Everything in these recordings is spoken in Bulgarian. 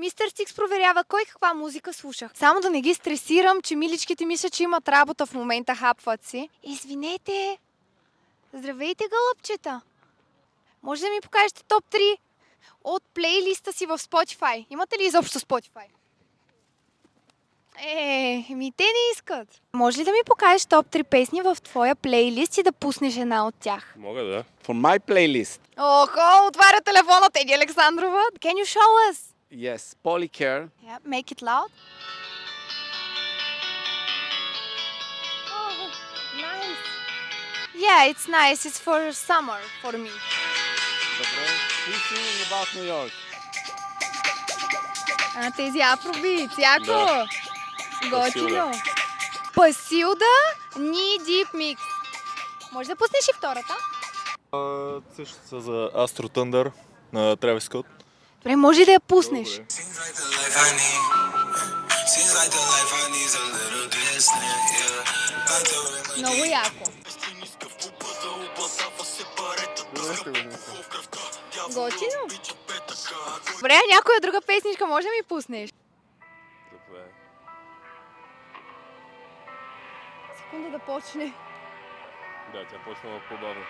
Мистер Стикс проверява кой каква музика слушах. Само да не ги стресирам, че миличките мислят, че имат работа в момента, хапват си. Извинете! Здравейте, гълъбчета! Може да ми покажете топ 3 от плейлиста си в Spotify? Имате ли изобщо Spotify? Те не искат. Може ли да ми покажеш топ 3 песни в твоя плейлист и да пуснеш една от тях? Мога да. For my playlist, Охо, отваря телефона Теди Александрова. Can you show us? yes, Polycare. Yeah, make it loud. Oh, nice. Yeah, it's nice. It's for summer for me. Добре. Who's singing about New York? Тези афробит, яко. Да. Готино. Пасилда, Knee Deep Mix. Може да пуснеш и втората? Също са за Astro Thunder на Travis Scott. Добре, може да я пуснеш. Добре. Seems like the life I need. Seems like the life I need is a little distant, yeah. Like the way my Много яко. Готино. Добре, а някоя друга песничка може да ми пуснеш? Добре. Секунда да почне. Да, тя почва малко по-бавно.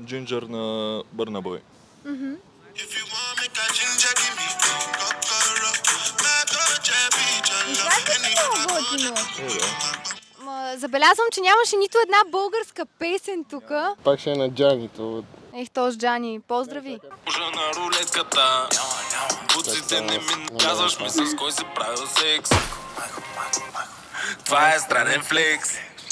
Джинджер на Burna Boy. If you want me, that ginger give me kokoro. My touch beach and Това е готино. Да. Забелязвам, че нямаше нито една българска песен тук. Пак ще е на Джани, то Ех, този Джани, поздрави. Пужа на рулетката. Буците не ми казваш ми с кой си правил секс. Това е странен флекс.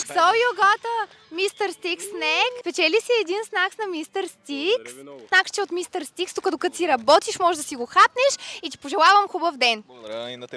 So you got a Mr. Stix snack. Печели си един снакс на Mr. Stix. Снакче от Mr. Stix, тук докато си работиш, може да си го хапнеш и ти пожелавам хубав ден. Благодаря и на теб.